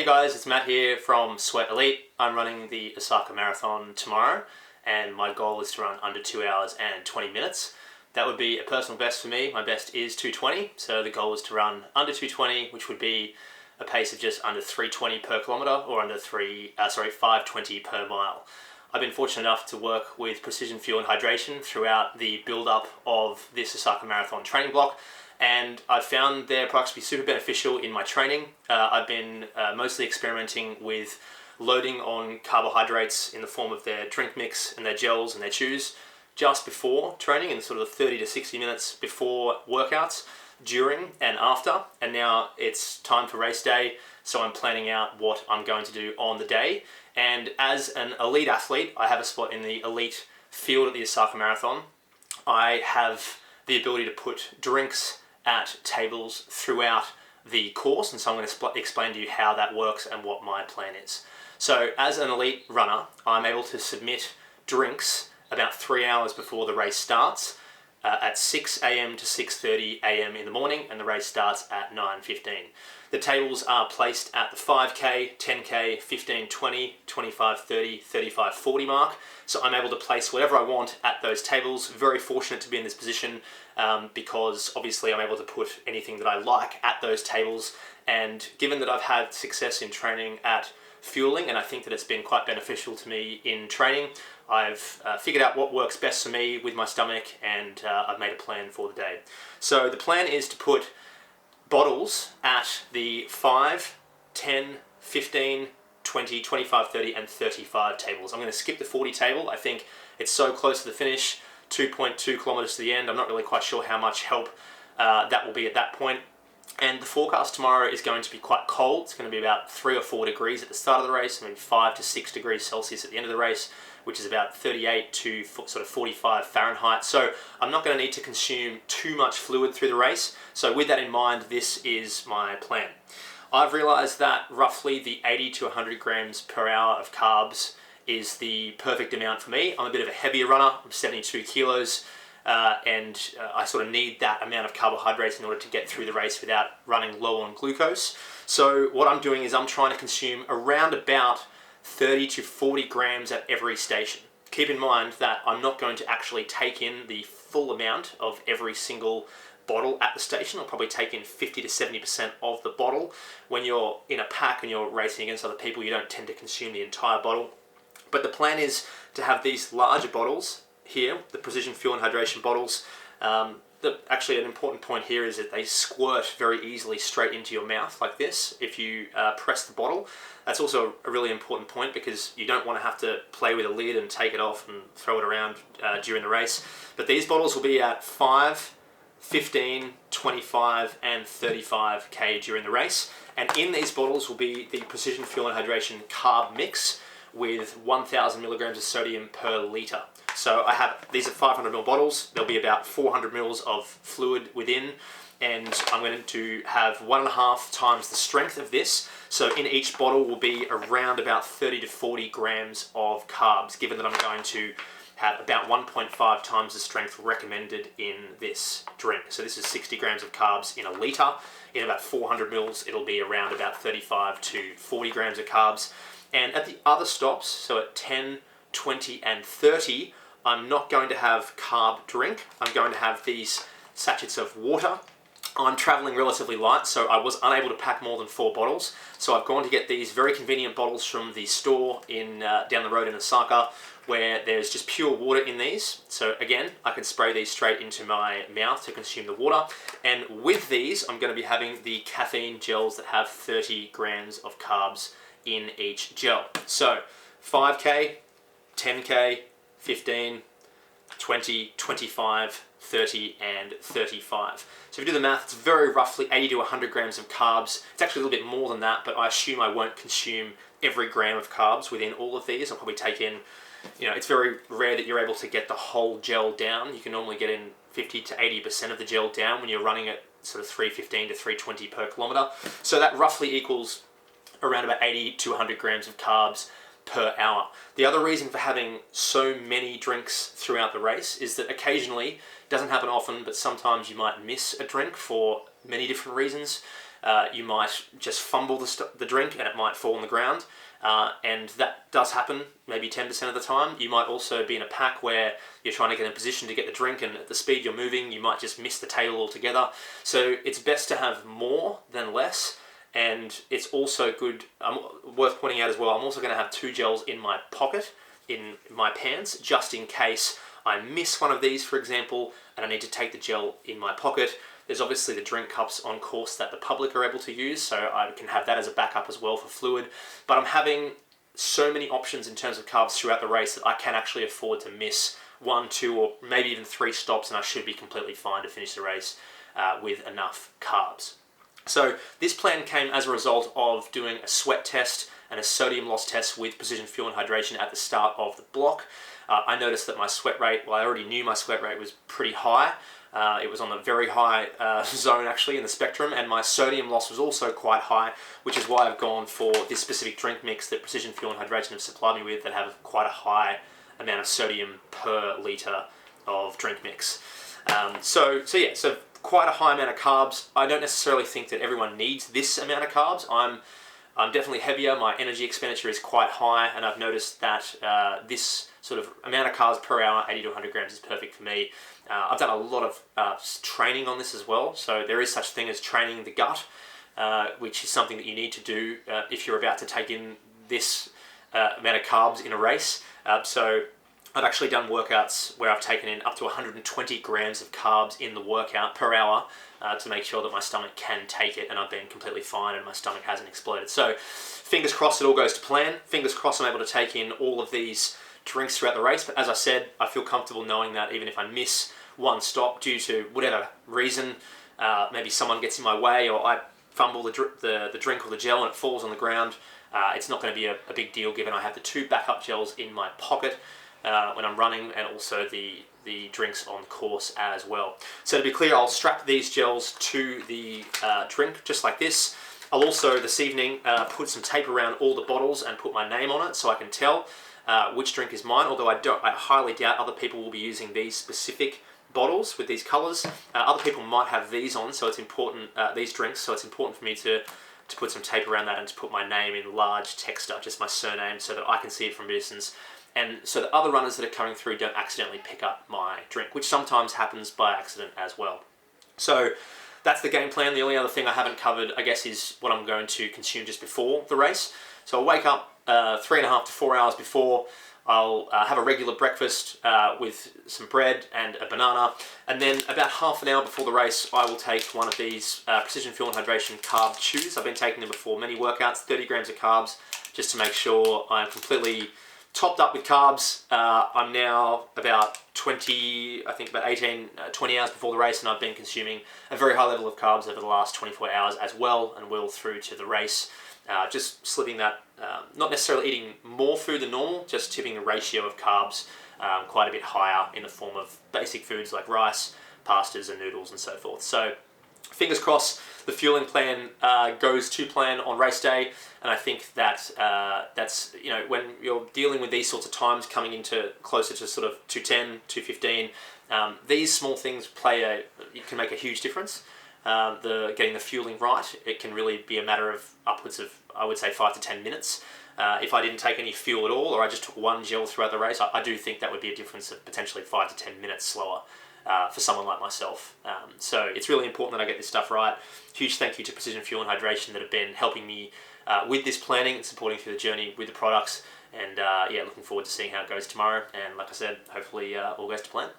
guys, it's Matt here from Sweat Elite. I'm running the Osaka Marathon tomorrow and my goal is to run under 2 hours and 20 minutes. That would be a personal best for me. My best is 2:20, so the goal is to run under 2:20, which would be a pace of just under 3:20 per kilometre or under 5:20 per mile. I've been fortunate enough to work with Precision Fuel and Hydration throughout the build-up of this Osaka Marathon training block, and I've found their products to be super beneficial in my training. I've been mostly experimenting with loading on carbohydrates in the form of their drink mix and their gels and their chews just before training, in sort of the 30 to 60 minutes before workouts, during and after. And now it's time for race day, so I'm planning out what I'm going to do on the day. And as an elite athlete, I have a spot in the elite field at the Osaka Marathon. I have the ability to put drinks at tables throughout the course, and so I'm going to explain to you how that works and what my plan is. So as an elite runner, I'm able to submit drinks about 3 hours before the race starts, at 6 a.m. to 6:30 a.m. in the morning, and the race starts at 9:15. The tables are placed at the 5k, 10k, 15, 20, 25, 30, 35, 40 mark. So I'm able to place whatever I want at those tables. Very fortunate to be in this position because obviously I'm able to put anything that I like at those tables. And given that I've had success in training at fueling, and I think that it's been quite beneficial to me in training, I've figured out what works best for me with my stomach, and I've made a plan for the day. So the plan is to put bottles at the 5, 10, 15, 20, 25, 30 and 35 tables. I'm going to skip the 40 table. I think it's so close to the finish, 2.2 kilometers to the end. I'm not really quite sure how much help that will be at that point. And the forecast tomorrow is going to be quite cold. It's going to be about 3 or 4 degrees at the start of the race, maybe 5 to 6 degrees Celsius at the end of the race, which is about 38 to sort of 45 Fahrenheit. So I'm not going to need to consume too much fluid through the race. So with that in mind, this is my plan. I've realized that roughly the 80 to 100 grams per hour of carbs is the perfect amount for me. I'm a bit of a heavier runner. I'm 72 kilos. And I sort of need that amount of carbohydrates in order to get through the race without running low on glucose. So what I'm doing is I'm trying to consume around about 30 to 40 grams at every station. Keep in mind that I'm not going to actually take in the full amount of every single bottle at the station. I'll probably take in 50 to 70% of the bottle. When you're in a pack and you're racing against other people, you don't tend to consume the entire bottle. But the plan is to have these larger bottles here, the Precision Fuel and Hydration bottles. Actually, an important point here is that they squirt very easily straight into your mouth like this if you press the bottle. That's also a really important point because you don't want to have to play with a lid and take it off and throw it around during the race. But these bottles will be at 5, 15, 25 and 35k during the race. And in these bottles will be the Precision Fuel and Hydration carb mix with 1,000 milligrams of sodium per litre. So I have, these are 500 ml bottles. There'll be about 400 mils of fluid within, and I'm going to have 1.5 times the strength of this. So in each bottle will be around about 30 to 40 grams of carbs, given that I'm going to have about 1.5 times the strength recommended in this drink. So this is 60 grams of carbs in a litre. In about 400 mils, it'll be around about 35 to 40 grams of carbs. And at the other stops, so at 10, 20 and 30, I'm not going to have carb drink. I'm going to have these sachets of water. I'm traveling relatively light, so I was unable to pack more than 4 bottles. So I've gone to get these very convenient bottles from the store in down the road in Osaka, where there's just pure water in these. So again, I can spray these straight into my mouth to consume the water. And with these, I'm going to be having the caffeine gels that have 30 grams of carbs in each gel. So 5k, 10k, 15, 20, 25, 30 and 35. So if you do the math, it's very roughly 80 to 100 grams of carbs. It's actually a little bit more than that, but I assume I won't consume every gram of carbs within all of these. I'll probably take in, it's very rare that you're able to get the whole gel down. You can normally get in 50 to 80% of the gel down when you're running at sort of 315 to 320 per kilometer. So that roughly equals around about 80 to 100 grams of carbs per hour. The other reason for having so many drinks throughout the race is that occasionally, it doesn't happen often, but sometimes you might miss a drink for many different reasons. you might just fumble the drink and it might fall on the ground. And that does happen maybe 10% of the time. You might also be in a pack where you're trying to get in a position to get the drink, and at the speed you're moving, you might just miss the table altogether. So it's best to have more than less. And it's also good, worth pointing out as well, I'm also going to have 2 gels in my pocket, in my pants, just in case I miss one of these, for example, and I need to take the gel in my pocket. There's obviously the drink cups on course that the public are able to use, so I can have that as a backup as well for fluid. But I'm having so many options in terms of carbs throughout the race that I can actually afford to miss 1, 2, or maybe even 3 stops, and I should be completely fine to finish the race with enough carbs. So this plan came as a result of doing a sweat test and a sodium loss test with Precision Fuel and Hydration at the start of the block. I noticed that my sweat rate, well, I already knew my sweat rate was pretty high. It was on the very high zone actually in the spectrum, and my sodium loss was also quite high, which is why I've gone for this specific drink mix that Precision Fuel and Hydration have supplied me with that have quite a high amount of sodium per litre of drink mix. So quite a high amount of carbs. I don't necessarily think that everyone needs this amount of carbs. I'm definitely heavier, my energy expenditure is quite high, and I've noticed that this sort of amount of carbs per hour, 80 to 100 grams, is perfect for me. I've done a lot of training on this as well, so there is such thing as training the gut, which is something that you need to do if you're about to take in this amount of carbs in a race. So I've actually done workouts where I've taken in up to 120 grams of carbs in the workout per hour to make sure that my stomach can take it, and I've been completely fine and my stomach hasn't exploded. So fingers crossed it all goes to plan. Fingers crossed I'm able to take in all of these drinks throughout the race, but as I said, I feel comfortable knowing that even if I miss one stop due to whatever reason, maybe someone gets in my way or I fumble the drink or the gel and it falls on the ground, it's not going to be a big deal given I have the 2 backup gels in my pocket when I'm running, and also the drinks on course as well. So to be clear, I'll strap these gels to the drink just like this. I'll also this evening put some tape around all the bottles and put my name on it so I can tell which drink is mine, although I highly doubt other people will be using these specific bottles with these colours. Other people might have these on, so it's important, these drinks, so it's important for me to put some tape around that and to put my name in large text up, just my surname, so that I can see it from a distance, and so that other runners that are coming through don't accidentally pick up my drink, which sometimes happens by accident as well. So that's the game plan. The only other thing I haven't covered, I guess, is what I'm going to consume just before the race. So I'll wake up 3.5 to 4 hours before. I'll have a regular breakfast with some bread and a banana, and then about half an hour before the race I will take one of these Precision Fuel and Hydration carb chews. I've been taking them before many workouts, 30 grams of carbs, just to make sure I'm completely topped up with carbs. I'm now about 20 hours before the race, and I've been consuming a very high level of carbs over the last 24 hours as well, and will through to the race. Just slipping that, not necessarily eating more food than normal, just tipping the ratio of carbs quite a bit higher in the form of basic foods like rice, pastas and noodles and so forth. So fingers crossed the fueling plan goes to plan on race day, and I think that that's, when you're dealing with these sorts of times coming into closer to sort of 2:10, 2:15, these small things can make a huge difference. Getting the fueling right, it can really be a matter of upwards of, I would say, 5 to 10 minutes. If I didn't take any fuel at all, or I just took one gel throughout the race, I do think that would be a difference of potentially 5 to 10 minutes slower for someone like myself. So it's really important that I get this stuff right. Huge thank you to Precision Fuel and Hydration that have been helping me with this planning and supporting through the journey with the products. And looking forward to seeing how it goes tomorrow. And like I said, hopefully all goes to plan.